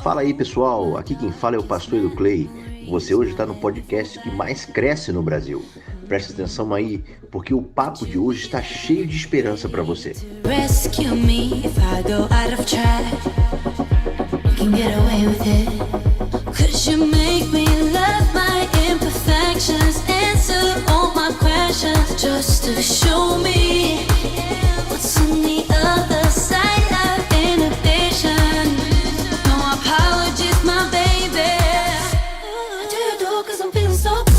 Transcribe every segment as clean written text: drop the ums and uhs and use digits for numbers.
Fala aí, pessoal, aqui quem fala é o pastor Edu Clay. Você hoje está no podcast que mais cresce no Brasil. Preste atenção aí, porque o papo de hoje está cheio de esperança para você. Rescue me if I go out of track. You can get away with it. 'Cause you make me love my imperfections, answer all my questions, just to show me what's on the other side of inhibition. No apologies, my baby. I do it all 'cause I'm feeling so good.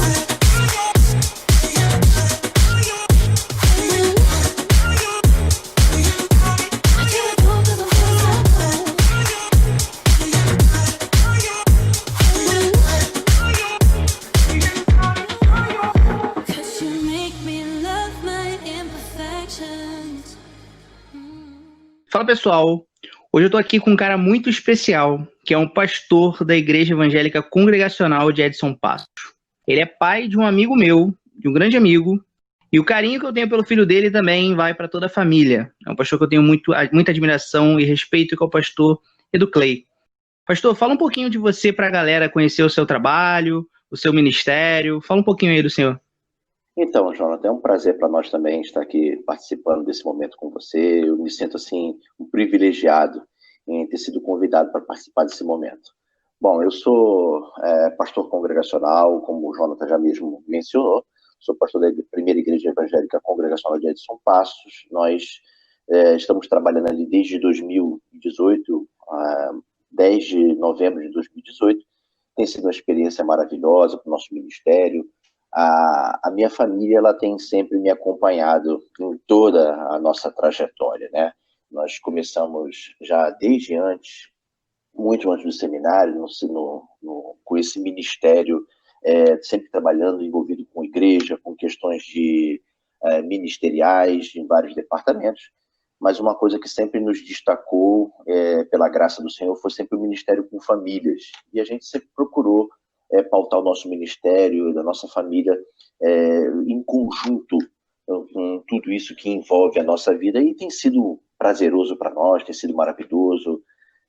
Fala pessoal, hoje eu tô aqui com um cara muito especial, que é um pastor da Igreja Evangélica Congregacional de Edson Passos. Ele é pai de um amigo meu, de um grande amigo, e o carinho que eu tenho pelo filho dele também vai para toda a família. É um pastor que eu tenho muita admiração e respeito, que é o pastor Edu Clay. Pastor, fala um pouquinho de você para a galera conhecer o seu trabalho, o seu ministério. Fala um pouquinho aí do senhor. Então, Jonathan, é um prazer para nós também estar aqui participando desse momento com você. Eu me sinto, assim, um privilegiado em ter sido convidado para participar desse momento. Bom, eu sou pastor congregacional, como o Jonathan já mesmo mencionou. Sou pastor da primeira igreja evangélica congregacional de Edson Passos. Nós estamos trabalhando ali desde 2018, 10 de novembro de 2018. Tem sido uma experiência maravilhosa para o nosso ministério. A minha família, ela tem sempre me acompanhado em toda a nossa trajetória, né? Nós começamos já desde antes, muito antes do seminário, com esse ministério, sempre trabalhando, envolvido com igreja, com questões ministeriais em vários departamentos, mas uma coisa que sempre nos destacou, pela graça do Senhor, foi sempre o ministério com famílias, e a gente sempre procurou pautar o nosso ministério, da nossa família, em conjunto, com tudo isso que envolve a nossa vida, e tem sido prazeroso para nós, tem sido maravilhoso,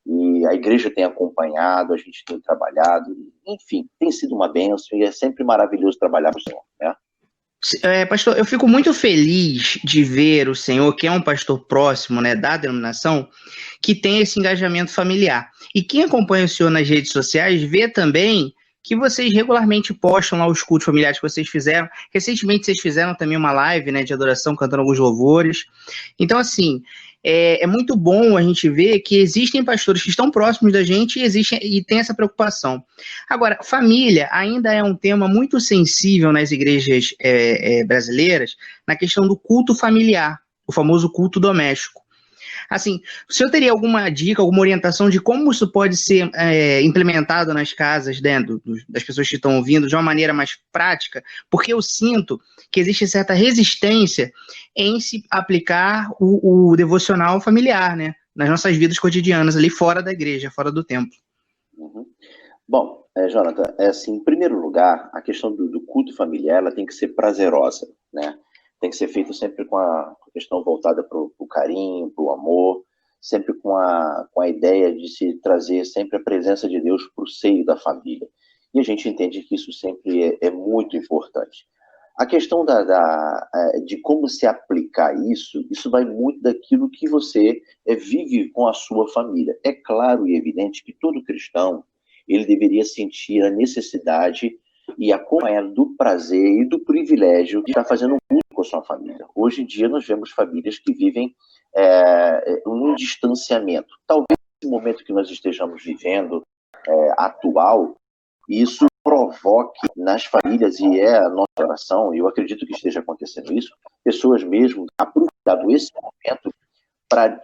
e a igreja tem acompanhado, a gente tem trabalhado, enfim, tem sido uma bênção, e é sempre maravilhoso trabalhar com o Senhor, né? Pastor, eu fico muito feliz de ver o senhor, que é um pastor próximo, né, da denominação, que tem esse engajamento familiar. E quem acompanha o senhor nas redes sociais vê também que vocês regularmente postam lá os cultos familiares que vocês fizeram. Recentemente vocês fizeram também uma live, né, de adoração, cantando alguns louvores. Então, assim, é muito bom a gente ver que existem pastores que estão próximos da gente e tem essa preocupação. Agora, família ainda é um tema muito sensível nas igrejas brasileiras, na questão do culto familiar, o famoso culto doméstico. Assim, o senhor teria alguma dica, alguma orientação de como isso pode ser implementado nas casas, né, das pessoas que estão ouvindo, de uma maneira mais prática? Porque eu sinto que existe certa resistência em se aplicar o devocional familiar, né, nas nossas vidas cotidianas, ali fora da igreja, fora do templo. Uhum. Bom, Jonathan, assim, em primeiro lugar, a questão do culto familiar, ela tem que ser prazerosa, né? Tem que ser feito sempre com a questão voltada para o carinho, para o amor, sempre com a ideia de se trazer sempre a presença de Deus para o seio da família. E a gente entende que isso sempre é muito importante. A questão de como se aplicar isso vai muito daquilo que você vive com a sua família. É claro e evidente que todo cristão, ele deveria sentir a necessidade e acompanhado do prazer e do privilégio de estar fazendo um culto com a sua família. Hoje em dia nós vemos famílias que vivem um distanciamento. Talvez nesse momento que nós estejamos vivendo atual, isso provoque nas famílias, e é a nossa oração, e eu acredito que esteja acontecendo isso, pessoas mesmo aproveitando esse momento para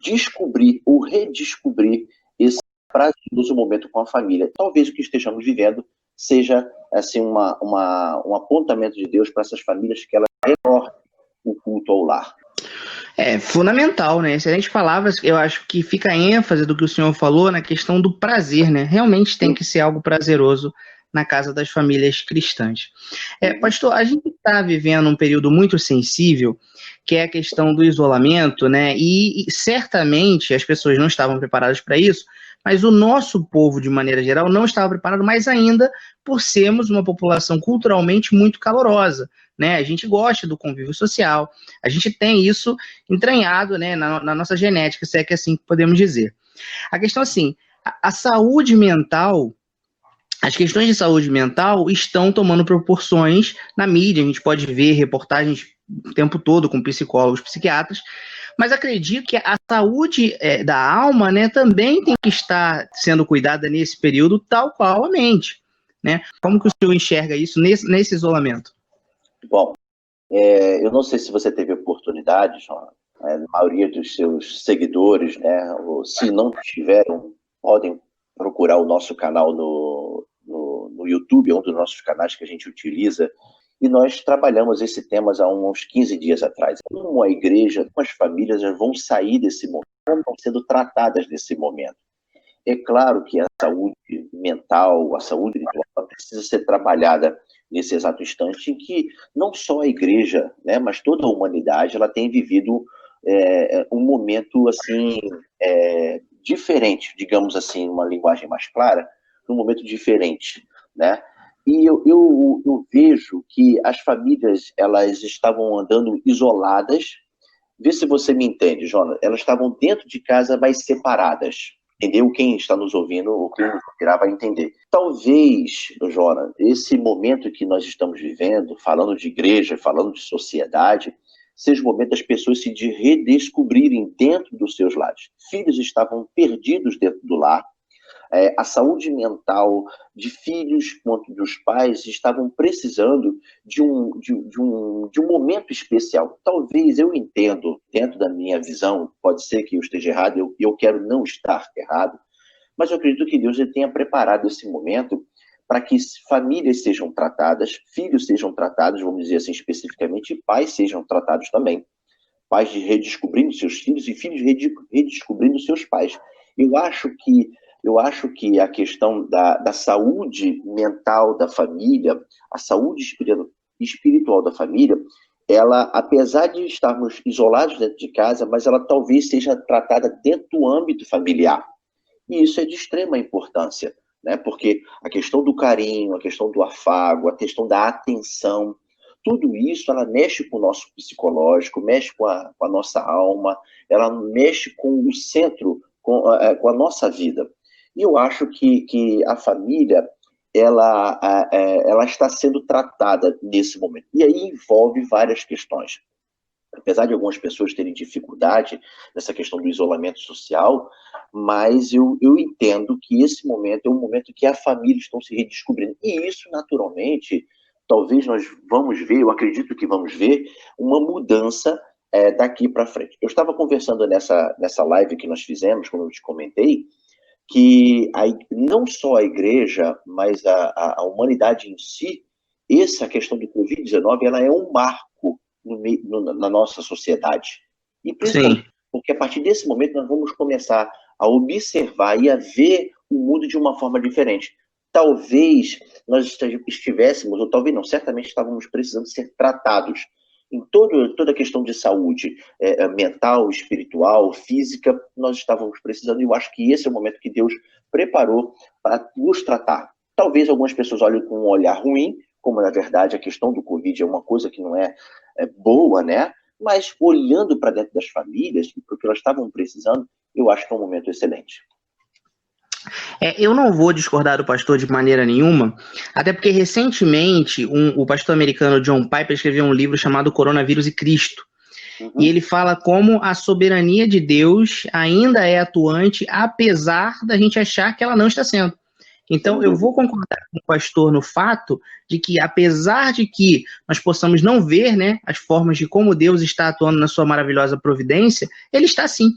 descobrir ou redescobrir esse prazeroso momento com a família. Talvez o que estejamos vivendo seja assim, um apontamento de Deus para essas famílias, que elas retornem o culto ao lar. É fundamental, né? Excelentes palavras. Eu acho que fica a ênfase do que o senhor falou na questão do prazer, né? Realmente tem que ser algo prazeroso na casa das famílias cristãs. Pastor, a gente está vivendo um período muito sensível, que é a questão do isolamento, né? E certamente as pessoas não estavam preparadas para isso, mas o nosso povo, de maneira geral, não estava preparado, mais ainda por sermos uma população culturalmente muito calorosa, né? A gente gosta do convívio social, a gente tem isso entranhado, né, na nossa genética, se é que assim podemos dizer. A questão, assim, a saúde mental, as questões de saúde mental estão tomando proporções na mídia, a gente pode ver reportagens o tempo todo com psicólogos, psiquiatras, mas acredito que a saúde da alma, né, também tem que estar sendo cuidada nesse período, tal qual a mente, né? Como que o senhor enxerga isso nesse isolamento? Bom, eu não sei se você teve oportunidade, João, a maioria dos seus seguidores, né, ou se não tiveram, podem procurar o nosso canal no YouTube, é um dos nossos canais que a gente utiliza, e nós trabalhamos esse tema há uns 15 dias atrás. Como a igreja, como as famílias já vão sair desse momento, como estão sendo tratadas nesse momento. É claro que a saúde mental, a saúde espiritual precisa ser trabalhada nesse exato instante em que não só a igreja, né, mas toda a humanidade, ela tem vivido um momento assim diferente, digamos assim, uma linguagem mais clara, um momento diferente, né? E eu vejo que as famílias, elas estavam andando isoladas. Vê se você me entende, Jonas. Elas estavam dentro de casa, mas separadas. Entendeu? Quem está nos ouvindo, ou quem nos ouvirá vai entender. Talvez, Jonas, esse momento que nós estamos vivendo, falando de igreja, falando de sociedade, seja o momento das pessoas se redescobrirem dentro dos seus lares. Filhos estavam perdidos dentro do lar. A saúde mental de filhos quanto dos pais estavam precisando de um momento especial. Talvez, eu entendo, dentro da minha visão, pode ser que eu esteja errado, eu quero não estar errado, mas eu acredito que Deus tenha preparado esse momento para que famílias sejam tratadas, filhos sejam tratados, vamos dizer assim especificamente, e pais sejam tratados também. Pais redescobrindo seus filhos e filhos redescobrindo seus pais. Eu acho que a questão da saúde mental da família, a saúde espiritual da família, ela, apesar de estarmos isolados dentro de casa, mas ela talvez seja tratada dentro do âmbito familiar. E isso é de extrema importância, né? Porque a questão do carinho, a questão do afago, a questão da atenção, tudo isso ela mexe com o nosso psicológico, mexe com a nossa alma, ela mexe com o centro, com a nossa vida. E eu acho que a família, ela está sendo tratada nesse momento. E aí envolve várias questões. Apesar de algumas pessoas terem dificuldade nessa questão do isolamento social, mas eu entendo que esse momento é um momento que a família estão se redescobrindo. E isso, naturalmente, talvez nós vamos ver, eu acredito que vamos ver, uma mudança daqui para frente. Eu estava conversando nessa live que nós fizemos, como eu te comentei, que não só a igreja, mas a humanidade em si, essa questão do Covid-19, ela é um marco na nossa sociedade. E principalmente porque a partir desse momento nós vamos começar a observar e a ver o mundo de uma forma diferente. Talvez nós estivéssemos, ou talvez não, certamente estávamos precisando ser tratados em toda a questão de saúde mental, espiritual, física, nós estávamos precisando, e eu acho que esse é o momento que Deus preparou para nos tratar. Talvez algumas pessoas olhem com um olhar ruim, como na verdade a questão do Covid é uma coisa que não é boa, né? Mas olhando para dentro das famílias, porque elas estavam precisando, eu acho que é um momento excelente. Eu não vou discordar do pastor de maneira nenhuma, até porque recentemente o pastor americano John Piper escreveu um livro chamado Coronavírus e Cristo. E ele fala como a soberania de Deus ainda é atuante, apesar da gente achar que ela não está sendo. Então, eu vou concordar com o pastor no fato de que, apesar de que nós possamos não ver, né, as formas de como Deus está atuando na sua maravilhosa providência, ele está sim,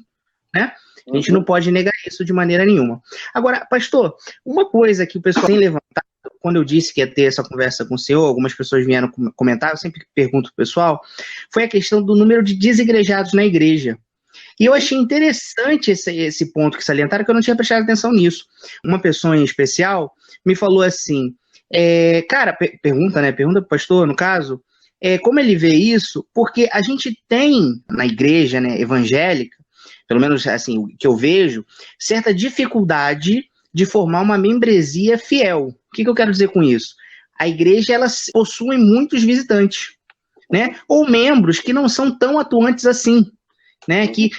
né? A gente não pode negar isso de maneira nenhuma. Agora, pastor, uma coisa que o pessoal tem levantado, quando eu disse que ia ter essa conversa com o senhor, algumas pessoas vieram comentar, eu sempre pergunto pro pessoal, foi a questão do número de desigrejados na igreja. E eu achei interessante esse ponto que salientaram, que eu não tinha prestado atenção nisso. Uma pessoa em especial me falou assim, pergunta pro pastor, no caso, como ele vê isso, porque a gente tem na igreja, né, evangélica, pelo menos assim, o que eu vejo, certa dificuldade de formar uma membresia fiel. O que eu quero dizer com isso? A igreja, ela possui muitos visitantes, né? Ou membros que não são tão atuantes assim, né? Que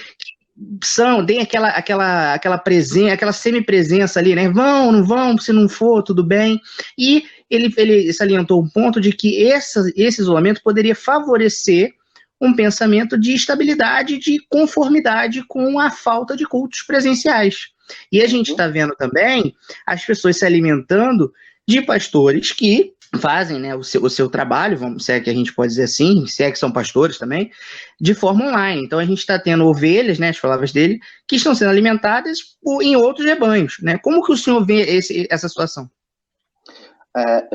tem aquela presença, aquela semi-presença ali, né? Vão, não vão, se não for, tudo bem. E ele salientou um ponto de que esse isolamento poderia favorecer um pensamento de estabilidade, de conformidade com a falta de cultos presenciais. E a gente está vendo também as pessoas se alimentando de pastores que fazem, né, o seu trabalho, se é que a gente pode dizer assim, se é que são pastores também, de forma online. Então a gente está tendo ovelhas, né, as palavras dele, que estão sendo alimentadas em outros rebanhos, né? Como que o senhor vê essa situação?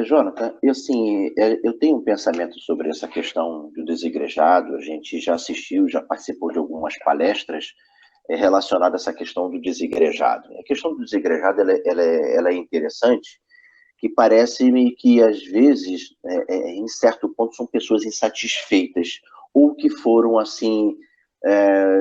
Jonathan, eu tenho um pensamento sobre essa questão do desigrejado. A gente já assistiu, já participou de algumas palestras relacionadas a essa questão do desigrejado. A questão do desigrejado ela é interessante, que parece-me que, às vezes, em certo ponto, são pessoas insatisfeitas, ou que foram, assim,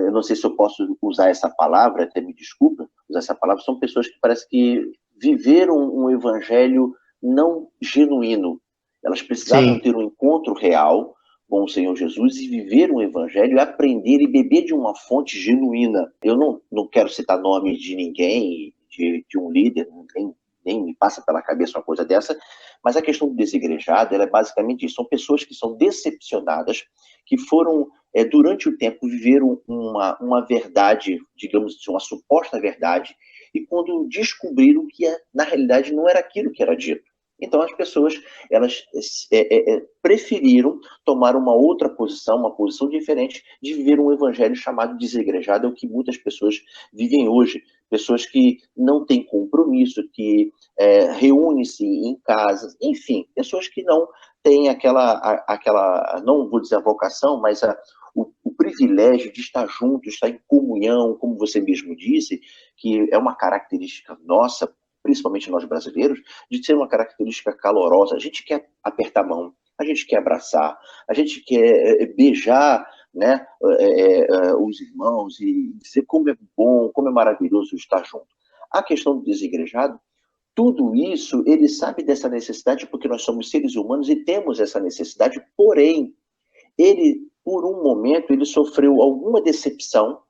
eu não sei se eu posso usar essa palavra, até me desculpa usar essa palavra, são pessoas que parece que viveram um evangelho não genuíno. Elas precisavam ter um encontro real com o Senhor Jesus e viver um evangelho, aprender e beber de uma fonte genuína. Eu não quero citar nome de ninguém, de um líder, nem me passa pela cabeça uma coisa dessa, mas a questão do desigrejado, ela é basicamente isso. São pessoas que são decepcionadas, que foram, durante o tempo, viveram uma verdade, digamos assim, uma suposta verdade, e quando descobriram que, na realidade, não era aquilo que era dito. Então, as pessoas, elas preferiram tomar uma outra posição, uma posição diferente de viver um evangelho chamado desigrejado, é o que muitas pessoas vivem hoje. Pessoas que não têm compromisso, que reúnem-se em casas, enfim, pessoas que não têm aquela não vou dizer a vocação, mas o privilégio de estar junto, estar em comunhão, como você mesmo disse, que é uma característica nossa, principalmente nós brasileiros, de ser uma característica calorosa. A gente quer apertar a mão, a gente quer abraçar, a gente quer beijar, né, os irmãos e dizer como é bom, como é maravilhoso estar junto. A questão do desigrejado, tudo isso, ele sabe dessa necessidade porque nós somos seres humanos e temos essa necessidade, porém, ele, por um momento, ele sofreu alguma decepção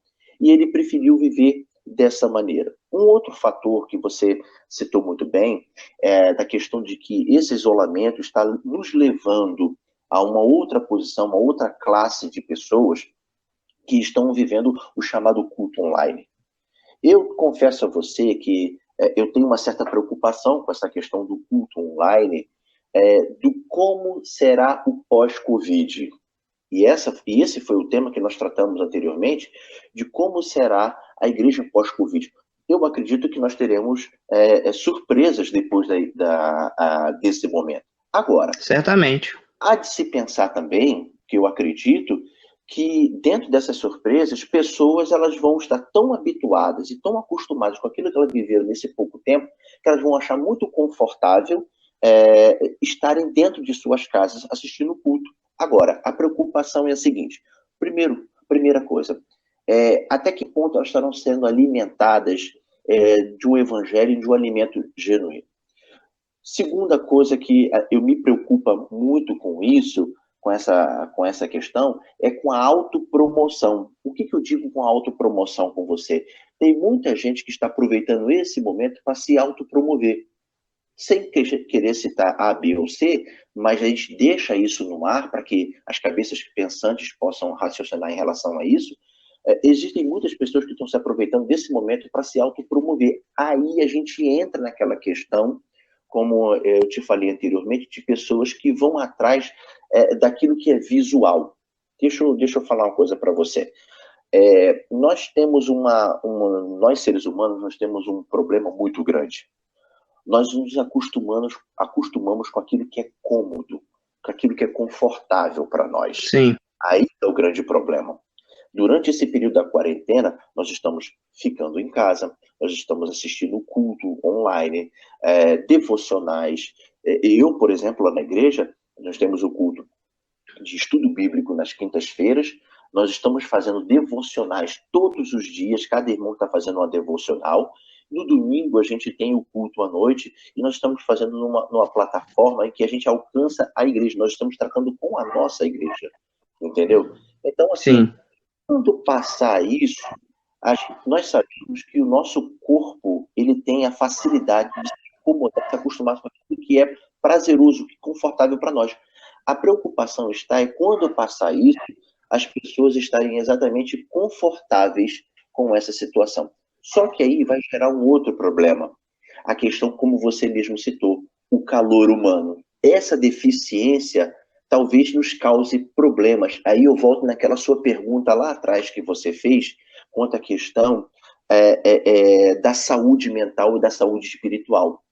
e ele preferiu viver dessa maneira. Um outro fator que você citou muito bem é da questão de que esse isolamento está nos levando a uma outra posição, uma outra classe de pessoas que estão vivendo o chamado culto online. Eu confesso a você que eu tenho uma certa preocupação com essa questão do culto online, do como será o pós-Covid. E esse foi o tema que nós tratamos anteriormente, de como será a igreja pós-Covid. Eu acredito que nós teremos surpresas depois desse momento. Agora, certamente, há de se pensar também, que eu acredito, que dentro dessas surpresas, pessoas elas vão estar tão habituadas e tão acostumadas com aquilo que elas viveram nesse pouco tempo, que elas vão achar muito confortável estarem dentro de suas casas assistindo o culto. Agora, a preocupação é a seguinte. Primeira coisa, até que ponto elas estarão sendo alimentadas de um evangelho e de um alimento genuíno? Segunda coisa que eu me preocupa muito com isso, com essa questão, é com a autopromoção. O que eu digo com a autopromoção com você? Tem muita gente que está aproveitando esse momento para se autopromover. Sem querer citar A, B ou C, mas a gente deixa isso no ar para que as cabeças pensantes possam raciocinar em relação a isso. Existem muitas pessoas que estão se aproveitando desse momento para se autopromover. Aí a gente entra naquela questão, como eu te falei anteriormente, de pessoas que vão atrás daquilo que é visual. Deixa eu falar uma coisa para você. Nós temos nós seres humanos, nós temos um problema muito grande. Nós nos acostumamos com aquilo que é cômodo, com aquilo que é confortável para nós. Sim. Aí é o grande problema. Durante esse período da quarentena, nós estamos ficando em casa, nós estamos assistindo culto online, devocionais. Eu, por exemplo, lá na igreja, nós temos o culto de estudo bíblico nas quintas-feiras, Nós estamos fazendo devocionais todos os dias, cada irmão está fazendo uma devocional. No domingo a gente tem o culto à noite e nós estamos fazendo numa plataforma em que a gente alcança a igreja, nós estamos tratando com a nossa igreja, entendeu? Então, assim, Sim. quando passar isso, nós sabemos que o nosso corpo ele tem a facilidade de se acomodar, se acostumar com aquilo que é prazeroso, que é confortável para nós. A preocupação está quando passar isso, as pessoas estarem exatamente confortáveis com essa situação. Só que aí vai gerar um outro problema. A questão, como você mesmo citou, o calor humano. Essa deficiência talvez nos cause problemas. Aí eu volto naquela sua pergunta lá atrás que você fez, quanto à questão da saúde mental e da saúde espiritual.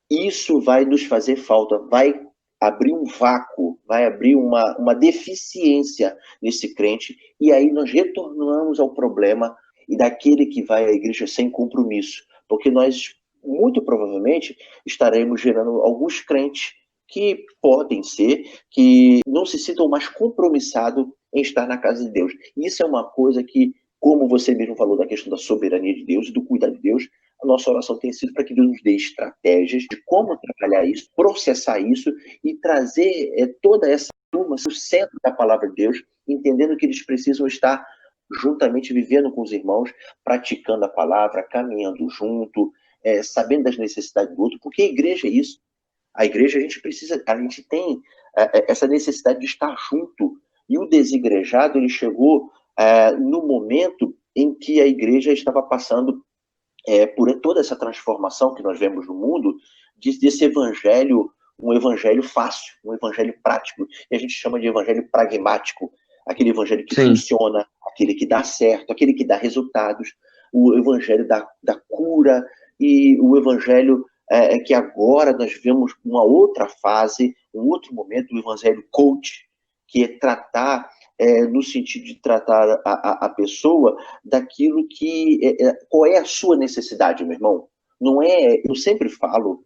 Isso vai nos fazer falta, vai abrir um vácuo, vai abrir uma deficiência nesse crente, e aí nós retornamos ao problema e daquele que vai à igreja sem compromisso, porque nós, muito provavelmente, estaremos gerando alguns crentes que podem ser, que não se sintam mais compromissados em estar na casa de Deus. E isso é uma coisa que, como você mesmo falou da questão da soberania de Deus e do cuidado de Deus, a nossa oração tem sido para que Deus nos dê estratégias de como trabalhar isso, processar isso e trazer toda essa turma no centro da palavra de Deus, entendendo que eles precisam estar juntamente vivendo com os irmãos, praticando a palavra, caminhando junto, sabendo das necessidades do outro, porque a igreja é isso. A igreja a gente tem essa necessidade de estar junto. E o desigrejado, ele chegou no momento em que a igreja estava passando por toda essa transformação que nós vemos no mundo, desse evangelho, um evangelho fácil, um evangelho prático, e a gente chama de evangelho pragmático, aquele evangelho que funciona, aquele que dá certo, aquele que dá resultados, o evangelho da cura, e o evangelho que agora nós vemos uma outra fase, um outro momento, o evangelho coach, que é tratar no sentido de tratar a pessoa daquilo que... qual é a sua necessidade, meu irmão? Não é... Eu sempre falo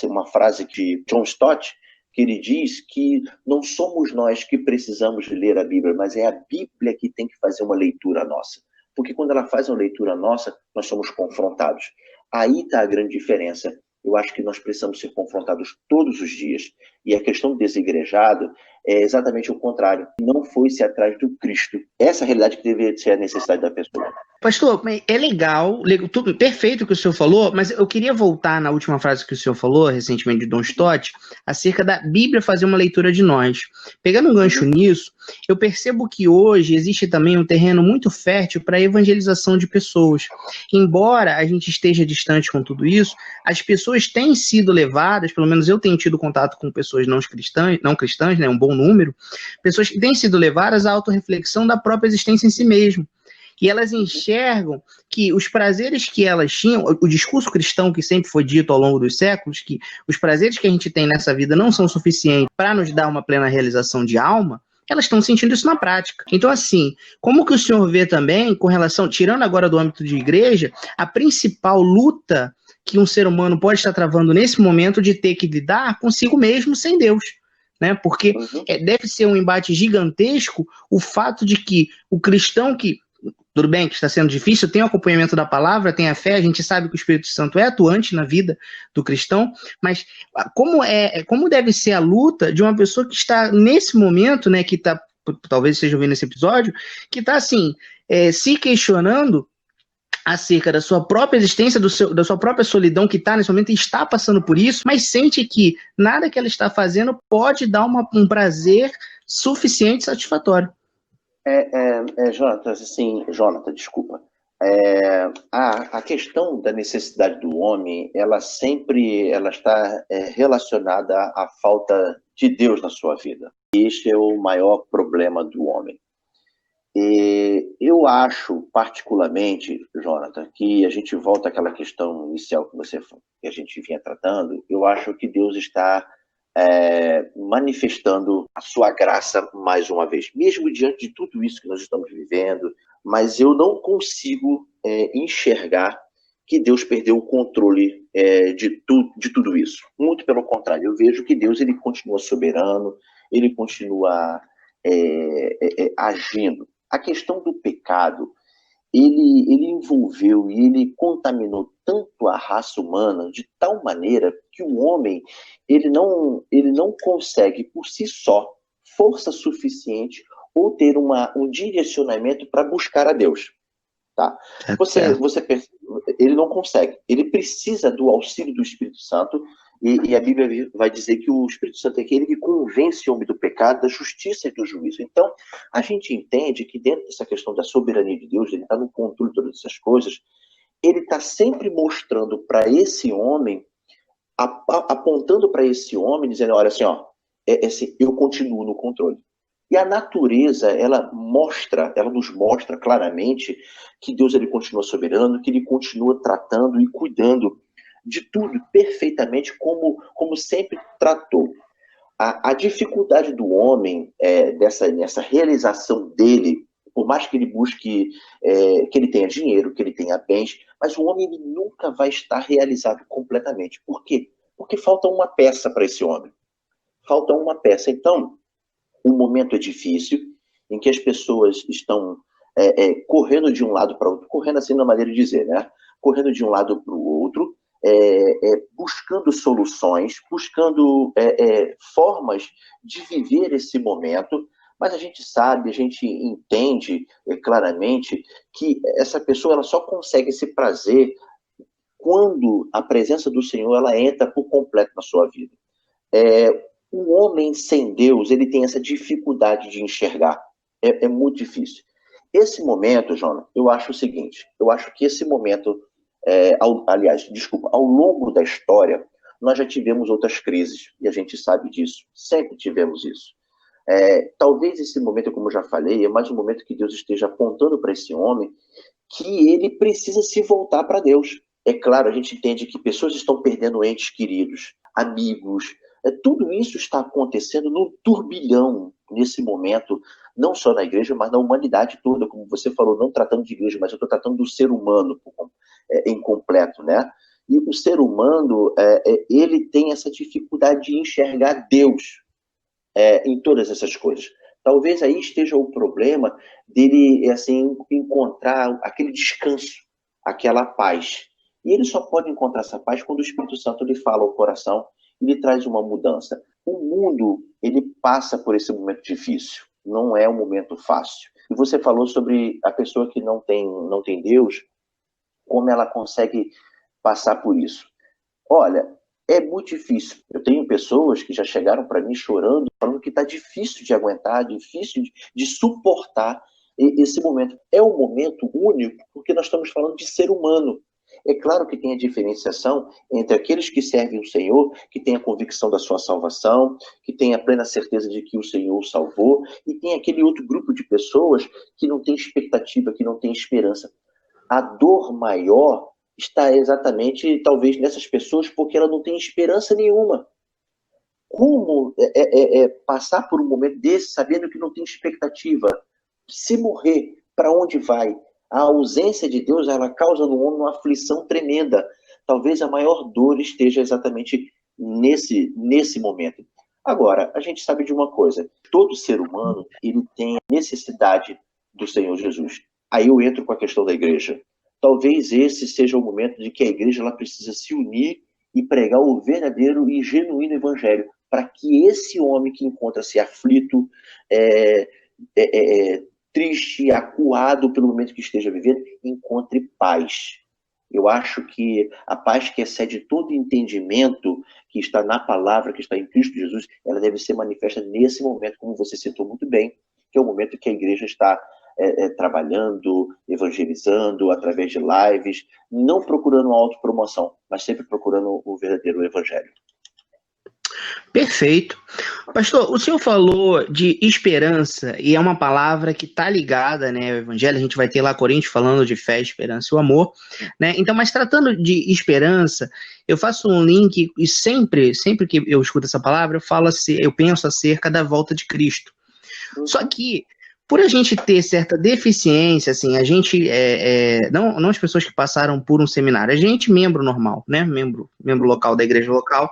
uma frase de John Stott, que ele diz que não somos nós que precisamos ler a Bíblia, mas é a Bíblia que tem que fazer uma leitura nossa. Porque quando ela faz uma leitura nossa, nós somos confrontados. Aí está a grande diferença. Eu acho que nós precisamos ser confrontados todos os dias. E a questão do desigrejado é exatamente o contrário. Não foi-se atrás do Cristo. Essa é a realidade que deveria ser a necessidade da pessoa. Pastor, é legal, tudo perfeito o que o senhor falou, mas eu queria voltar na última frase que o senhor falou, recentemente, de John Stott, acerca da Bíblia fazer uma leitura de nós. Pegando um gancho nisso, eu percebo que hoje existe também um terreno muito fértil para a evangelização de pessoas. Embora a gente esteja distante com tudo isso, as pessoas têm sido levadas, pelo menos eu tenho tido contato com pessoas não cristãs, né, um bom número, pessoas que têm sido levadas à autorreflexão da própria existência em si mesmo. E elas enxergam que os prazeres que elas tinham, o discurso cristão que sempre foi dito ao longo dos séculos, que os prazeres que a gente tem nessa vida não são suficientes para nos dar uma plena realização de alma, elas estão sentindo isso na prática. Então, assim, como que o senhor vê também, com relação, tirando agora do âmbito de igreja, a principal luta que um ser humano pode estar travando nesse momento de ter que lidar consigo mesmo sem Deus? Né? Porque deve ser um embate gigantesco o fato de que o cristão que, tudo bem que está sendo difícil, tem o acompanhamento da palavra, tem a fé, a gente sabe que o Espírito Santo é atuante na vida do cristão, mas como deve ser a luta de uma pessoa que está nesse momento, né, que está, talvez esteja ouvindo esse episódio, que está assim, se questionando acerca da sua própria existência, da sua própria solidão, que está nesse momento e está passando por isso, mas sente que nada que ela está fazendo pode dar um prazer suficiente e satisfatório. Jonathan, desculpa. A questão da necessidade do homem, ela está relacionada à falta de Deus na sua vida. Este é o maior problema do homem. Eu acho, particularmente, Jonathan, que a gente volta àquela questão inicial que a gente vinha tratando. Eu acho que Deus está manifestando a sua graça mais uma vez, mesmo diante de tudo isso que nós estamos vivendo, mas eu não consigo enxergar que Deus perdeu o controle de tudo isso. Muito pelo contrário, eu vejo que Deus ele continua soberano, ele continua agindo. A questão do pecado, ele envolveu e ele contaminou tanto a raça humana de tal maneira que o homem ele não consegue por si só força suficiente ou ter um direcionamento para buscar a Deus. Tá? Ele não consegue. Ele precisa do auxílio do Espírito Santo e a Bíblia vai dizer que o Espírito Santo é aquele que convence o homem do pecado, da justiça e do juízo. Então, a gente entende que dentro dessa questão da soberania de Deus, ele está no controle de todas essas coisas, ele está sempre mostrando para esse homem, apontando para esse homem, dizendo, olha assim, eu continuo no controle. E a natureza, ela nos mostra claramente que Deus ele continua soberano, que ele continua tratando e cuidando de tudo perfeitamente como sempre tratou. A dificuldade do homem nessa realização dele, por mais que ele busque, que ele tenha dinheiro, que ele tenha bens, mas o homem ele nunca vai estar realizado completamente. Por quê? Porque falta uma peça para esse homem. Falta uma peça. Então, um momento é difícil, em que as pessoas estão correndo de um lado para o outro, correndo assim na maneira de dizer, né? Correndo de um lado para o outro, buscando soluções, buscando formas de viver esse momento, mas a gente sabe, a gente entende claramente que essa pessoa ela só consegue esse prazer quando a presença do Senhor ela entra por completo na sua vida. O homem sem Deus, ele tem essa dificuldade de enxergar. É muito difícil. Esse momento, Jonas, eu acho o seguinte, eu acho que esse momento, ao longo da história, nós já tivemos outras crises, e a gente sabe disso, sempre tivemos isso. Talvez esse momento, como eu já falei, é mais um momento que Deus esteja apontando para esse homem que ele precisa se voltar para Deus. É claro, a gente entende que pessoas estão perdendo entes queridos, amigos, tudo isso está acontecendo num turbilhão nesse momento, não só na igreja, mas na humanidade toda, como você falou, não tratando de igreja, mas eu estou tratando do ser humano incompleto, né? E o ser humano, ele tem essa dificuldade de enxergar Deus em todas essas coisas. Talvez aí esteja o problema dele, assim, encontrar aquele descanso, aquela paz. E ele só pode encontrar essa paz quando o Espírito Santo lhe fala ao coração, ele traz uma mudança. O mundo, ele passa por esse momento difícil. Não é um momento fácil. E você falou sobre a pessoa que não tem Deus, como ela consegue passar por isso. Olha, é muito difícil. Eu tenho pessoas que já chegaram para mim chorando, falando que está difícil de aguentar, difícil de suportar esse momento. É um momento único, porque nós estamos falando de ser humano. É claro que tem a diferenciação entre aqueles que servem o Senhor, que têm a convicção da sua salvação, que têm a plena certeza de que o Senhor o salvou, e tem aquele outro grupo de pessoas que não tem expectativa, que não tem esperança. A dor maior está exatamente, talvez, nessas pessoas, porque ela não tem esperança nenhuma. Como passar por um momento desse, sabendo que não tem expectativa? Se morrer, para onde vai? A ausência de Deus, ela causa no homem uma aflição tremenda. Talvez a maior dor esteja exatamente nesse momento. Agora, a gente sabe de uma coisa. Todo ser humano, ele tem necessidade do Senhor Jesus. Aí eu entro com a questão da igreja. Talvez esse seja o momento de que a igreja ela precisa se unir e pregar o verdadeiro e genuíno evangelho, para que esse homem que encontra-se aflito, triste, acuado pelo momento que esteja vivendo, encontre paz. Eu acho que a paz que excede todo entendimento que está na palavra, que está em Cristo Jesus, ela deve ser manifesta nesse momento, como você citou muito bem, que é o momento que a igreja está trabalhando, evangelizando, através de lives, não procurando autopromoção, mas sempre procurando o verdadeiro evangelho. Perfeito. Pastor, o senhor falou de esperança, e é uma palavra que está ligada, né, ao evangelho. A gente vai ter lá Coríntios falando de fé, esperança e o amor, né? Então, mas tratando de esperança, eu faço um link, e sempre que eu escuto essa palavra, eu penso acerca da volta de Cristo. Só que, por a gente ter certa deficiência, assim, a gente, não as pessoas que passaram por um seminário, a gente, membro normal, né, membro local da igreja local,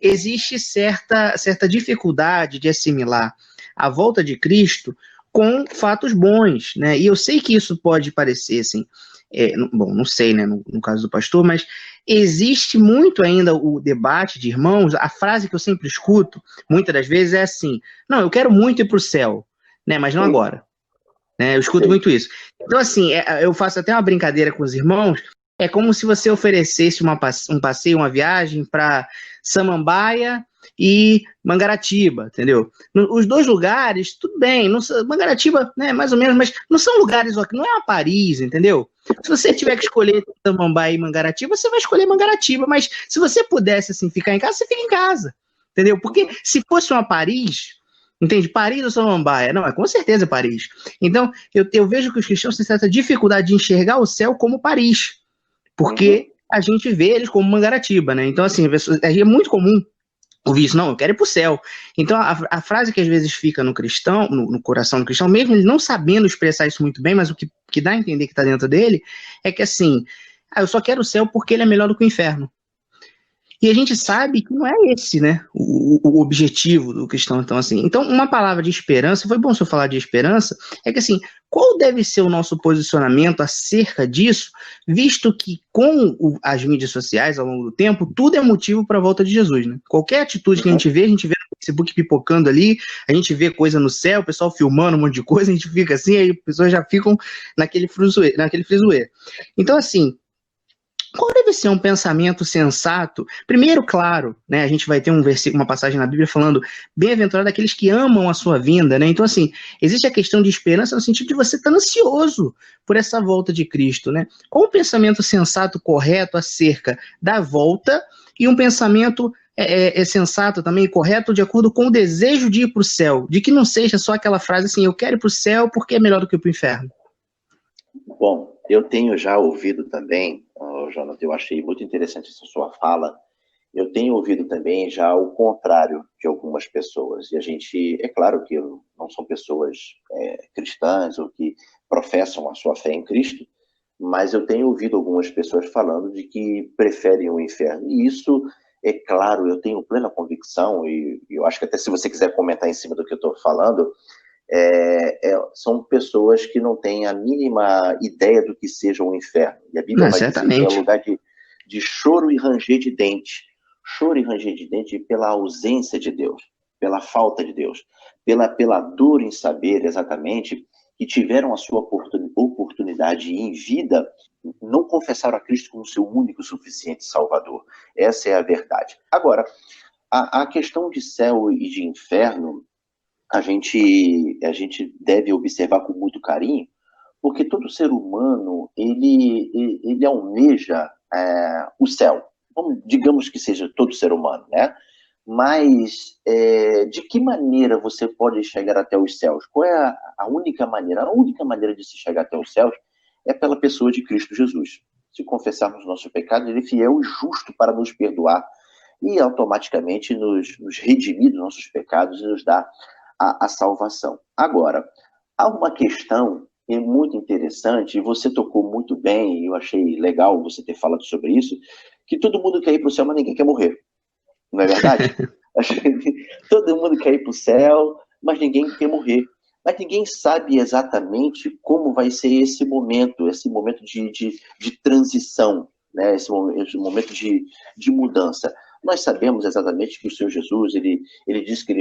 existe certa dificuldade de assimilar a volta de Cristo com fatos bons, né? E eu sei que isso pode parecer, assim, bom, não sei, né, no caso do pastor, mas existe muito ainda o debate de irmãos. A frase que eu sempre escuto, muitas das vezes, é assim: não, eu quero muito ir para o céu, né, mas não agora. Né, eu escuto muito isso. Então, assim, eu faço até uma brincadeira com os irmãos. É como se você oferecesse um passeio, uma viagem para Samambaia e Mangaratiba, entendeu? Os dois lugares, tudo bem, Mangaratiba, né, mais ou menos, mas não são lugares, não é uma Paris, entendeu? Se você tiver que escolher Samambaia e Mangaratiba, você vai escolher Mangaratiba, mas se você pudesse, assim, ficar em casa, você fica em casa, entendeu? Porque se fosse uma Paris, entende? Paris ou Samambaia? Não, com certeza é Paris. Então, eu vejo que os cristãos têm certa dificuldade de enxergar o céu como Paris, porque a gente vê eles como Mangaratiba, né? Então, assim, é muito comum ouvir isso: não, eu quero ir para o céu. Então, a frase que às vezes fica no cristão, no coração do cristão, mesmo ele não sabendo expressar isso muito bem, mas o que dá a entender que está dentro dele, é que assim, eu só quero o céu porque ele é melhor do que o inferno. E a gente sabe que não é esse, né, o objetivo do cristão. Então, assim, uma palavra de esperança, foi bom se eu falar de esperança, é que assim, qual deve ser o nosso posicionamento acerca disso, visto que com as mídias sociais ao longo do tempo, tudo é motivo para a volta de Jesus, né? Qualquer atitude que a gente vê no Facebook pipocando ali, a gente vê coisa no céu, o pessoal filmando um monte de coisa, a gente fica assim, aí as pessoas já ficam naquele frisoê. Então, assim, qual deve ser um pensamento sensato? Primeiro, claro, né, a gente vai ter uma passagem na Bíblia falando: bem-aventurado aqueles que amam a sua vinda, né? Então, assim, existe a questão de esperança no sentido de você estar ansioso por essa volta de Cristo, né? Qual o pensamento sensato correto acerca da volta, e um pensamento sensato também e correto de acordo com o desejo de ir para o céu, de que não seja só aquela frase assim: eu quero ir para o céu porque é melhor do que ir para o inferno? Bom, eu tenho já ouvido também, Jonathan, eu achei muito interessante essa sua fala. Eu tenho ouvido também já o contrário de algumas pessoas. E a gente, é claro que não são pessoas cristãs ou que professam a sua fé em Cristo, mas eu tenho ouvido algumas pessoas falando de que preferem o inferno. E isso, é claro, eu tenho plena convicção, e eu acho que até se você quiser comentar em cima do que eu estou falando, são pessoas que não têm a mínima ideia do que seja um inferno. E a Bíblia vai dizer que é um lugar de choro e ranger de dente. Choro e ranger de dente pela ausência de Deus, pela falta de Deus, pela dor em saber exatamente que tiveram a sua oportunidade em vida, não confessaram a Cristo como seu único e suficiente Salvador. Essa é a verdade. Agora, a questão de céu e de inferno, a gente deve observar com muito carinho, porque todo ser humano, ele almeja o céu. Digamos que seja todo ser humano, né? Mas de que maneira você pode chegar até os céus? Qual é a única maneira? A única maneira de se chegar até os céus é pela pessoa de Cristo Jesus. Se confessarmos nossos pecados, ele é fiel e justo para nos perdoar e automaticamente nos redimir dos nossos pecados e nos dar a salvação. Agora, há uma questão muito interessante, e você tocou muito bem, e eu achei legal você ter falado sobre isso, que todo mundo quer ir para o céu, mas ninguém quer morrer. Não é verdade? Todo mundo quer ir para o céu, mas ninguém quer morrer. Mas ninguém sabe exatamente como vai ser esse momento de transição, né? Esse momento de mudança. Nós sabemos exatamente que o Senhor Jesus, ele disse que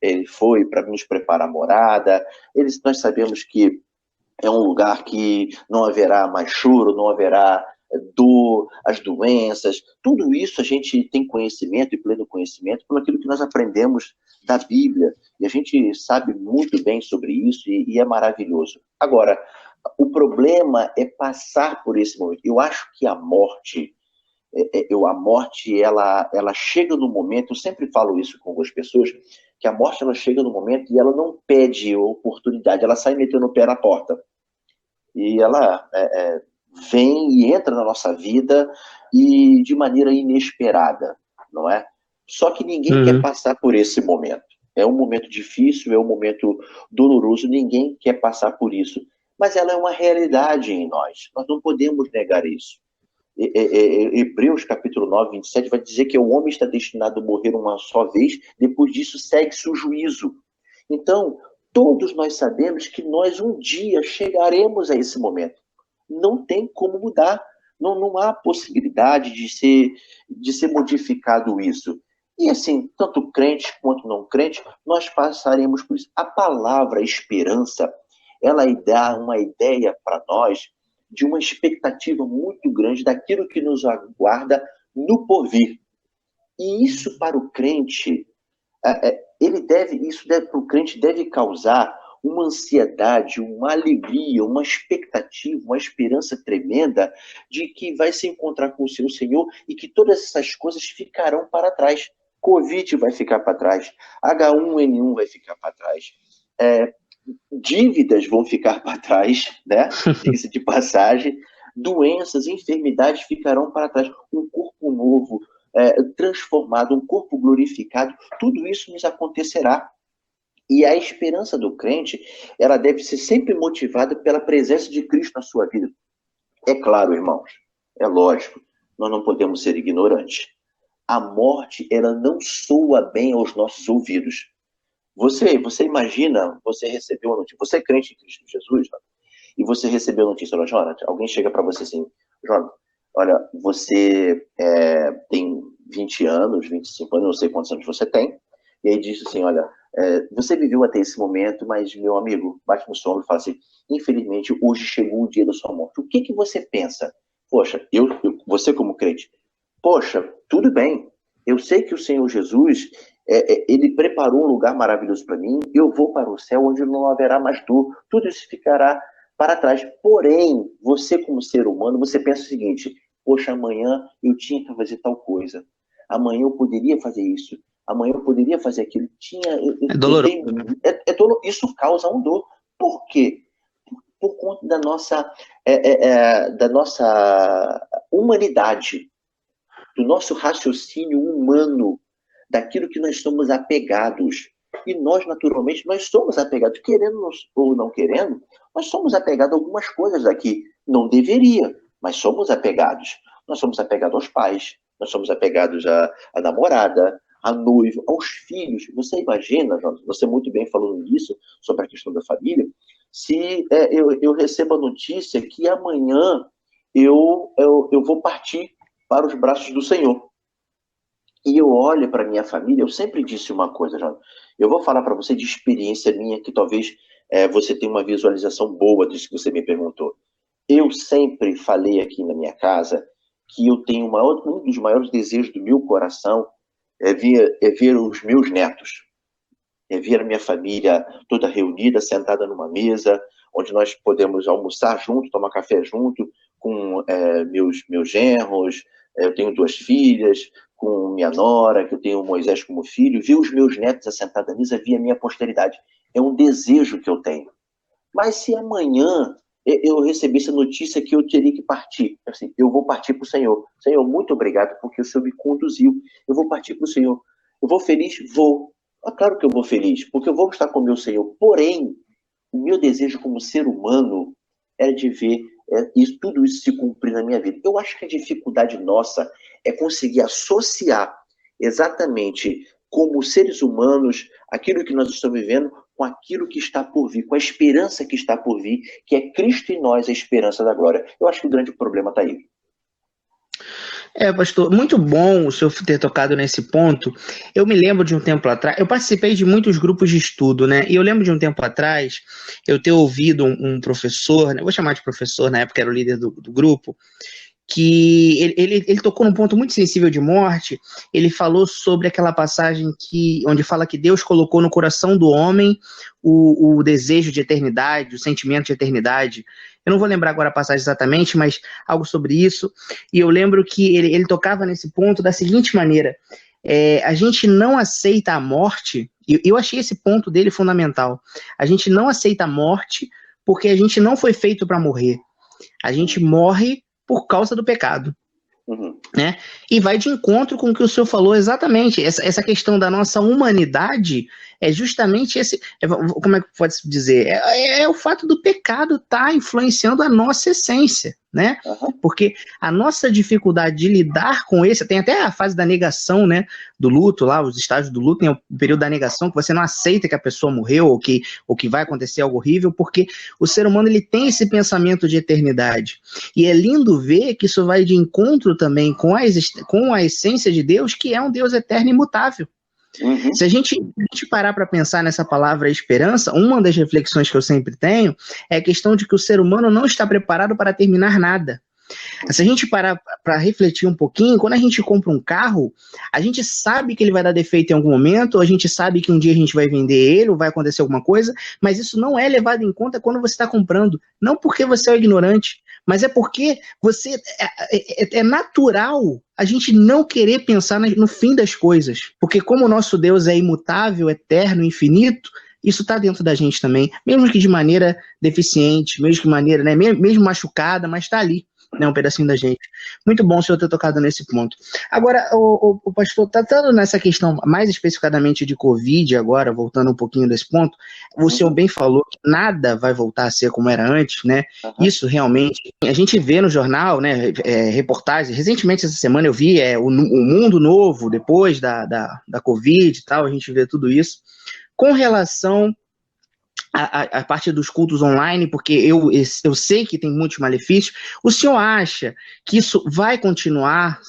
ele foi para nos preparar a morada. Nós sabemos que é um lugar que não haverá mais choro, não haverá dor, as doenças. Tudo isso a gente tem conhecimento e pleno conhecimento por aquilo que nós aprendemos da Bíblia. E a gente sabe muito bem sobre isso e é maravilhoso. Agora, o problema é passar por esse momento. Eu acho que a morte, ela chega no momento, eu sempre falo isso com algumas pessoas, que a morte ela chega no momento e ela não pede oportunidade, ela sai metendo o pé na porta. E ela vem e entra na nossa vida e de maneira inesperada, não é? Só que ninguém quer passar por esse momento. É um momento difícil, é um momento doloroso, ninguém quer passar por isso. Mas ela é uma realidade em nós. Nós não podemos negar isso. Hebreus capítulo 9, 27 vai dizer que o homem está destinado a morrer uma só vez, depois disso segue-se o juízo. Então, todos nós sabemos que nós um dia chegaremos a esse momento. Não tem como mudar. Não há possibilidade de ser modificado isso. E assim, tanto crente quanto não crente, nós passaremos por isso. A palavra esperança, ela dá uma ideia para nós de uma expectativa muito grande daquilo que nos aguarda no porvir. E isso para o crente, para o crente deve causar uma ansiedade, uma alegria, uma expectativa, uma esperança tremenda de que vai se encontrar com o seu Senhor e que todas essas coisas ficarão para trás. Covid vai ficar para trás, H1N1 vai ficar para trás, dívidas vão ficar para trás, né? Diga-se de passagem, doenças, enfermidades ficarão para trás, um corpo novo, transformado, um corpo glorificado, tudo isso nos acontecerá. E a esperança do crente, ela deve ser sempre motivada pela presença de Cristo na sua vida. É claro, irmãos, é lógico, nós não podemos ser ignorantes. A morte, ela não soa bem aos nossos ouvidos. Você imagina, você recebeu a notícia, você é crente em Cristo Jesus, né? E você recebeu a notícia, olha, Jonathan, alguém chega para você assim, Jonathan, olha, você tem 20 anos, 25 anos, não sei quantos anos você tem, e aí diz assim, olha, você viveu até esse momento, mas, meu amigo, bate no sombro e fala assim, infelizmente, hoje chegou o dia da sua morte. O que você pensa? Poxa, você como crente, poxa, tudo bem, eu sei que o Senhor Jesus, ele preparou um lugar maravilhoso para mim, eu vou para o céu onde não haverá mais dor, tudo isso ficará para trás. Porém, você como ser humano, você pensa o seguinte, poxa, amanhã eu tinha que fazer tal coisa, amanhã eu poderia fazer isso, amanhã eu poderia fazer aquilo. É doloroso. Isso causa um dor. Por quê? Por conta da nossa humanidade, do nosso raciocínio humano, daquilo que nós somos apegados. E nós, naturalmente, nós somos apegados, querendo ou não querendo, nós somos apegados a algumas coisas aqui. Não deveria, mas somos apegados. Nós somos apegados aos pais, nós somos apegados à namorada, à noiva, aos filhos. Você imagina, você muito bem falando disso, sobre a questão da família, se eu recebo a notícia que amanhã eu vou partir para os braços do Senhor. E eu olho para minha família, eu sempre disse uma coisa, João. Eu vou falar para você de experiência minha, que talvez você tenha uma visualização boa disso que você me perguntou. Eu sempre falei aqui na minha casa que eu tenho um dos maiores desejos do meu coração é ver os meus netos, é ver a minha família toda reunida, sentada numa mesa, onde nós podemos almoçar junto, tomar café junto, com meus genros, eu tenho 2 filhas, com minha nora, que eu tenho o Moisés como filho, ver os meus netos assentados na mesa, ver a minha posteridade. É um desejo que eu tenho. Mas se amanhã eu recebesse a notícia que eu teria que partir, assim, eu vou partir para o Senhor. Senhor, muito obrigado porque o Senhor me conduziu. Eu vou partir para o Senhor. Eu vou feliz? Vou. É claro que eu vou feliz, porque eu vou estar com o meu Senhor. Porém, o meu desejo como ser humano é de ver tudo isso se cumprir na minha vida. Eu acho que a dificuldade nossa é conseguir associar exatamente como seres humanos aquilo que nós estamos vivendo com aquilo que está por vir, com a esperança que está por vir, que é Cristo em nós, a esperança da glória. Eu acho que o grande problema está aí. Pastor, muito bom o senhor ter tocado nesse ponto. Eu me lembro de um tempo atrás, eu participei de muitos grupos de estudo, né? E eu lembro de um tempo atrás, eu ter ouvido um professor, né? Vou chamar de professor, na época era o líder do grupo, que ele tocou num ponto muito sensível de morte. Ele falou sobre aquela passagem onde fala que Deus colocou no coração do homem o desejo de eternidade, o sentimento de eternidade. Eu não vou lembrar agora a passagem exatamente, mas algo sobre isso. E eu lembro que ele tocava nesse ponto da seguinte maneira: a gente não aceita a morte, e eu achei esse ponto dele fundamental. A gente não aceita a morte porque a gente não foi feito para morrer. A gente morre por causa do pecado. Uhum. Né? E vai de encontro com o que o senhor falou exatamente. Essa questão da nossa humanidade, é justamente esse, como é que pode se dizer? É o fato do pecado estar influenciando a nossa essência, né? Porque a nossa dificuldade de lidar com esse, tem até a fase da negação, né, do luto lá, os estágios do luto, tem o período da negação, que você não aceita que a pessoa morreu ou que vai acontecer algo horrível, porque o ser humano ele tem esse pensamento de eternidade. E é lindo ver que isso vai de encontro também com a essência de Deus, que é um Deus eterno e imutável. Se a gente parar para pensar nessa palavra esperança, uma das reflexões que eu sempre tenho é a questão de que o ser humano não está preparado para terminar nada. Se a gente parar para refletir um pouquinho, quando a gente compra um carro, a gente sabe que ele vai dar defeito em algum momento, a gente sabe que um dia a gente vai vender ele ou vai acontecer alguma coisa, mas isso não é levado em conta quando você está comprando. Não porque você é ignorante, mas é porque você é natural a gente não querer pensar no fim das coisas. Porque como o nosso Deus é imutável, eterno, infinito, isso está dentro da gente também, mesmo que de maneira deficiente, mesmo que de maneira, né, mesmo machucada, mas está ali, né, um pedacinho da gente. Muito bom o senhor ter tocado nesse ponto. Agora, o pastor, tratando nessa questão mais especificadamente de Covid, agora, voltando um pouquinho desse ponto, o senhor bem falou que nada vai voltar a ser como era antes, né? Isso realmente, a gente vê no jornal, né, reportagens, recentemente essa semana eu vi o mundo novo, depois da Covid e tal, a gente vê tudo isso. Com relação a parte dos cultos online, porque eu sei que tem muitos malefícios, o senhor acha que isso vai continuar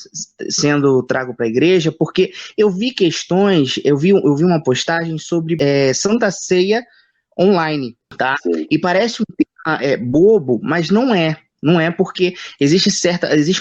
sendo trago para a igreja? Porque eu vi questões, eu vi uma postagem sobre Santa Ceia online, tá? E parece um tema bobo, mas não é. Não é, porque existe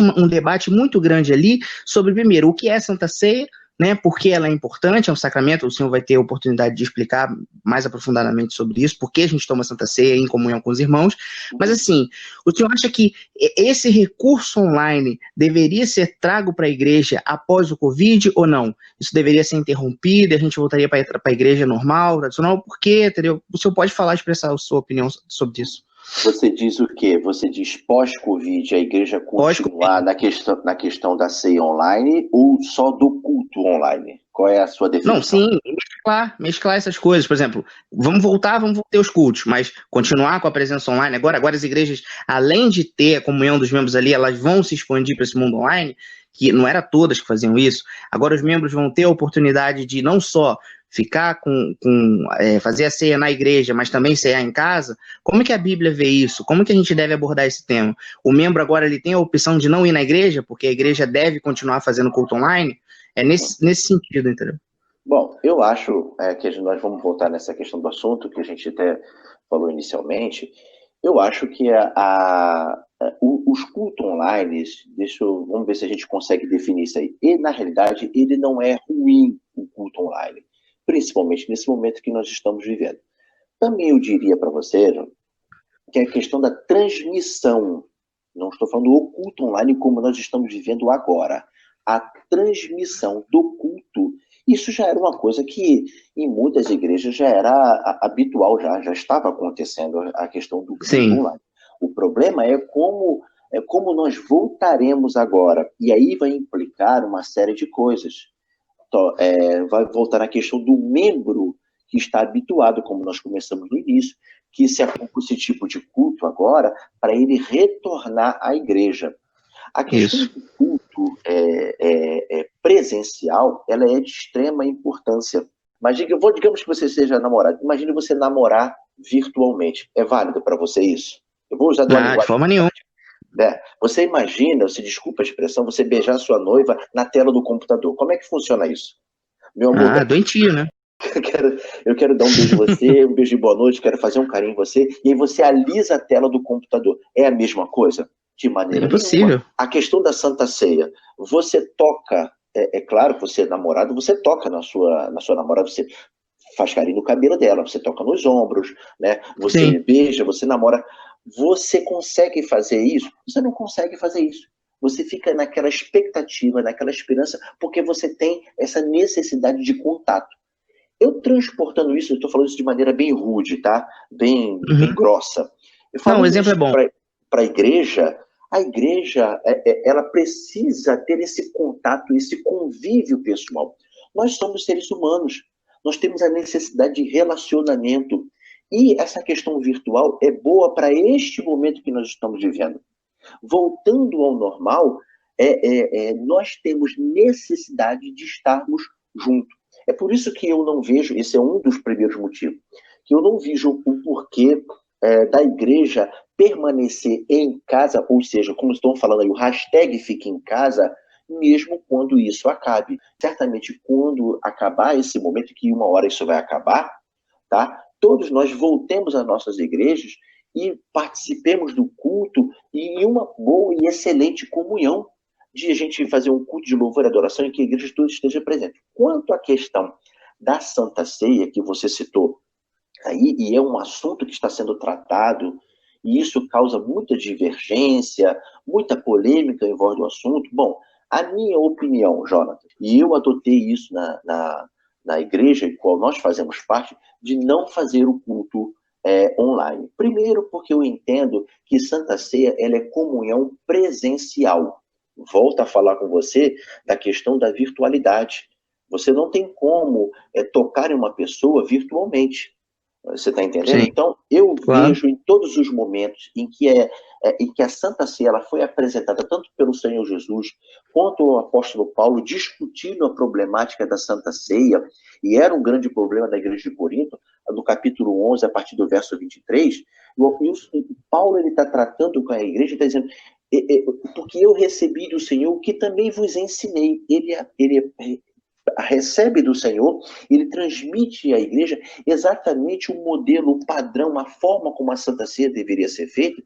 um debate muito grande ali sobre, primeiro, o que é Santa Ceia, né, porque ela é importante, é um sacramento, o senhor vai ter a oportunidade de explicar mais aprofundadamente sobre isso, porque a gente toma Santa Ceia em comunhão com os irmãos, mas assim, o senhor acha que esse recurso online deveria ser trago para a igreja após o Covid ou não? Isso deveria ser interrompido e a gente voltaria para a igreja normal, tradicional? Por quê? Entendeu? O senhor pode falar, expressar a sua opinião sobre isso? Você diz o quê? Você diz pós-Covid a igreja continuar na questão da ceia online ou só do culto online? Qual é a sua definição? Não, sim, mesclar essas coisas. Por exemplo, vamos ter os cultos, mas continuar com a presença online. Agora as igrejas, além de ter a comunhão dos membros ali, elas vão se expandir para esse mundo online, que não era todas que faziam isso. Agora os membros vão ter a oportunidade de não só ficar fazer a ceia na igreja, mas também cear em casa. Como é que a Bíblia vê isso? Como é que a gente deve abordar esse tema? O membro agora ele tem a opção de não ir na igreja, porque a igreja deve continuar fazendo culto online? É nesse sentido, entendeu? Bom, eu acho que nós vamos voltar nessa questão do assunto, que a gente até falou inicialmente. Eu acho que os cultos online, vamos ver se a gente consegue definir isso aí. E, na realidade, ele não é ruim, o culto online, principalmente nesse momento que nós estamos vivendo. Também eu diria para você, que é a questão da transmissão. Não estou falando do culto online como nós estamos vivendo agora. A transmissão do culto, isso já era uma coisa que em muitas igrejas já era habitual, já estava acontecendo a questão do culto online. O problema é como nós voltaremos agora. E aí vai implicar uma série de coisas. Vai voltar na questão do membro que está habituado, como nós começamos no início, que se acompanha esse tipo de culto agora, para ele retornar à igreja. A questão do culto presencial, ela é de extrema importância. Mas digamos que você seja namorado. Imagine você namorar virtualmente. É válido para você isso? Eu vou usar de forma nenhuma. Você imagina, desculpa a expressão, você beijar sua noiva na tela do computador. Como é que funciona isso? Meu amor, doentio, né? Eu quero dar um beijo em você, um beijo de boa noite, quero fazer um carinho em você, e aí você alisa a tela do computador. É a mesma coisa? De maneira impossível. A questão da Santa Ceia, você toca, é claro que você é namorado, você toca na sua namorada, você faz carinho no cabelo dela, você toca nos ombros, né? Você beija, você namora. Você consegue fazer isso? Você não consegue fazer isso. Você fica naquela expectativa, naquela esperança, porque você tem essa necessidade de contato. Eu transportando isso, eu estou falando isso de maneira bem rude, tá? Bem grossa. Eu falo o exemplo é bom. Para a igreja ela precisa ter esse contato, esse convívio pessoal. Nós somos seres humanos. nós temos a necessidade de relacionamento. E essa questão virtual é boa para este momento que nós estamos vivendo. Voltando ao normal, nós temos necessidade de estarmos juntos. É por isso que eu não vejo, esse é um dos primeiros motivos, que eu não vejo o porquê da igreja permanecer em casa, ou seja, como estão falando aí, o hashtag fique em casa, mesmo quando isso acabe. Certamente, quando acabar esse momento, que uma hora isso vai acabar, tá? Todos nós voltemos às nossas igrejas e participemos do culto e uma boa e excelente comunhão de a gente fazer um culto de louvor e adoração em que a igreja toda esteja presente. Quanto à questão da Santa Ceia, que você citou aí, e é um assunto que está sendo tratado, e isso causa muita divergência, muita polêmica em volta do assunto. Bom, a minha opinião, Jonathan, e eu adotei isso na igreja em qual nós fazemos parte, de não fazer o culto online. Primeiro, porque eu entendo que Santa Ceia ela é comunhão presencial. Volto a falar com você da questão da virtualidade. Você não tem como tocar em uma pessoa virtualmente. Você está entendendo? Sim. Então, eu Claro. vejo em todos os momentos em que a Santa Ceia ela foi apresentada tanto pelo Senhor Jesus quanto o apóstolo Paulo discutindo a problemática da Santa Ceia, e era um grande problema da igreja de Corinto, no capítulo 11, a partir do verso 23, o Paulo está tratando com a igreja, está dizendo, porque eu recebi do Senhor o que também vos ensinei. Ele recebe do Senhor, ele transmite à igreja exatamente o modelo, o padrão, a forma como a Santa Ceia deveria ser feita,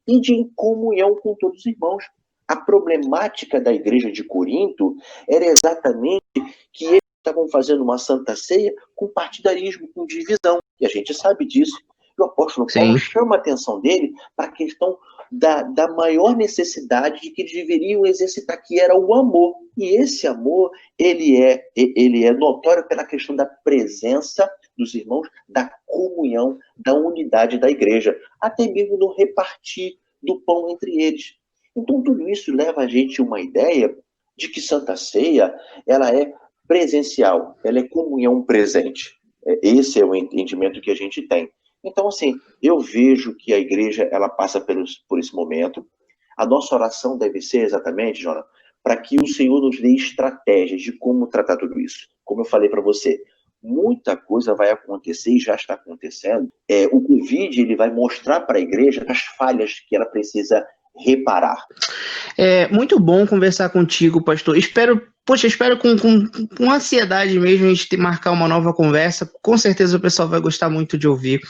e de em comunhão com todos os irmãos. A problemática da igreja de Corinto era exatamente que eles estavam fazendo uma Santa Ceia com partidarismo, com divisão, e a gente sabe disso. E o apóstolo Paulo chama a atenção dele para a questão da maior necessidade de que eles deveriam exercitar, que era o amor. E esse amor, ele é notório pela questão da presença dos irmãos, da comunhão, da unidade da igreja, até mesmo no repartir do pão entre eles. Então, tudo isso leva a gente a uma ideia de que Santa Ceia, ela é presencial, ela é comunhão presente. Esse é o entendimento que a gente tem. Então, assim, eu vejo que a igreja, ela passa por esse momento. A nossa oração deve ser exatamente, Jonathan, para que o Senhor nos dê estratégias de como tratar tudo isso. Como eu falei para você, muita coisa vai acontecer e já está acontecendo. O Covid, ele vai mostrar para a igreja as falhas que ela precisa reparar. É muito bom conversar contigo, pastor. Espero com ansiedade mesmo a gente marcar uma nova conversa. Com certeza o pessoal vai gostar muito de ouvir.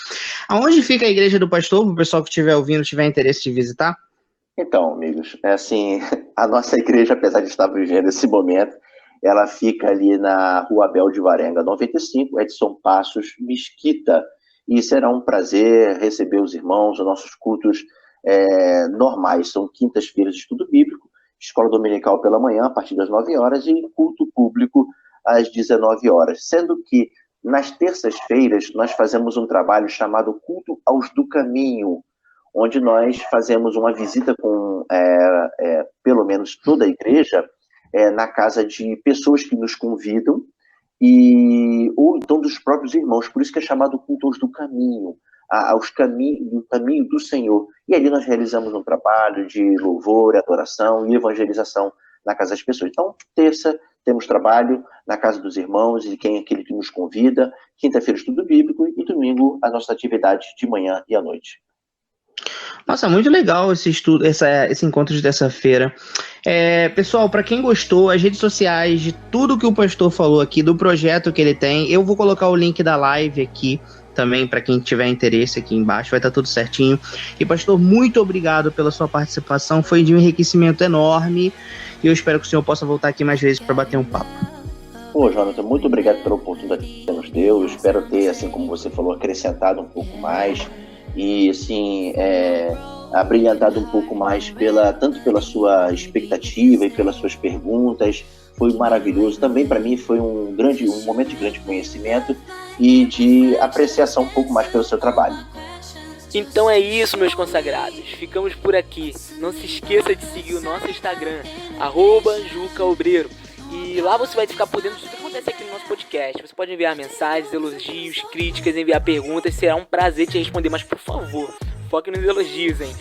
Aonde fica a igreja do pastor, para o pessoal que estiver ouvindo, tiver interesse de visitar? Então, amigos, assim, a nossa igreja, apesar de estar vivendo esse momento, ela fica ali na Rua Abel de Varenga, 95, Edson Passos, Mesquita. E será um prazer receber os irmãos, os nossos cultos normais. São quintas-feiras de estudo bíblico, escola dominical pela manhã, a partir das 9 horas, e culto público às 19 horas. Sendo que, nas terças-feiras, nós fazemos um trabalho chamado Culto aos do Caminho, onde nós fazemos uma visita com, pelo menos, toda a igreja, na casa de pessoas que nos convidam, ou então dos próprios irmãos. Por isso que é chamado Culto aos do Caminho, do caminho do Senhor. E ali nós realizamos um trabalho de louvor, adoração e evangelização na casa das pessoas. Então, terça, temos trabalho na casa dos irmãos e aquele que nos convida, quinta-feira, estudo bíblico, e domingo, a nossa atividade de manhã e à noite. Nossa, muito legal esse estudo, esse encontro de terça-feira. Pessoal, para quem gostou, as redes sociais, de tudo que o pastor falou aqui, do projeto que ele tem, eu vou colocar o link da live aqui também, para quem tiver interesse aqui embaixo, vai estar tudo certinho. E pastor, muito obrigado pela sua participação, foi de um enriquecimento enorme, e eu espero que o senhor possa voltar aqui mais vezes para bater um papo. Pô, Jonathan, muito obrigado pela oportunidade que você nos deu. Eu espero ter, assim como você falou, acrescentado um pouco mais e, assim, abrilhantado um pouco mais tanto pela sua expectativa e pelas suas perguntas. Foi maravilhoso. Também, para mim, foi um momento de grande conhecimento e de apreciação um pouco mais pelo seu trabalho. Então é isso, meus consagrados. Ficamos por aqui. Não se esqueça de seguir o nosso Instagram, @JucaObreiro. E lá você vai ficar por dentro de tudo acontece aqui no nosso podcast. Você pode enviar mensagens, elogios, críticas, enviar perguntas. Será um prazer te responder, mas por favor, foque nos elogios, hein?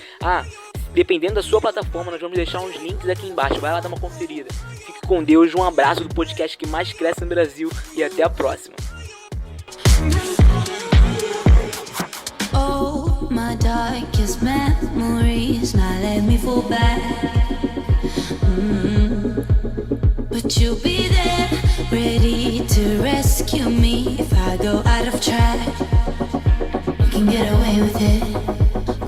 Dependendo da sua plataforma, nós vamos deixar uns links aqui embaixo. Vai lá dar uma conferida. Fique com Deus, um abraço do podcast que mais cresce no Brasil e até a próxima. Oh, my darkest memories, now let me fall back. But you'll be there, ready to rescue me if I go out of track. You can get away with it,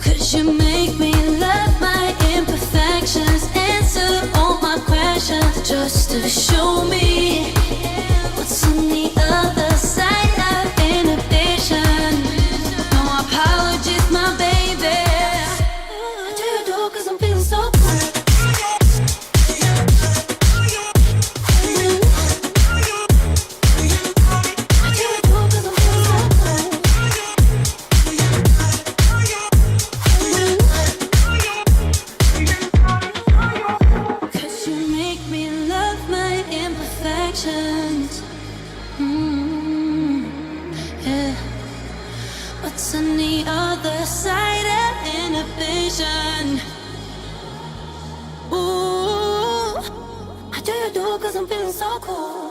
'cause you make me love my imperfections, answer all my questions, just to show me what's on the other side of inhibition. No apologies, my baby. I do it all 'cause I'm feeling so good. What's on the other side of inhibition? Ooh, I do it all 'cause I'm feeling so cool.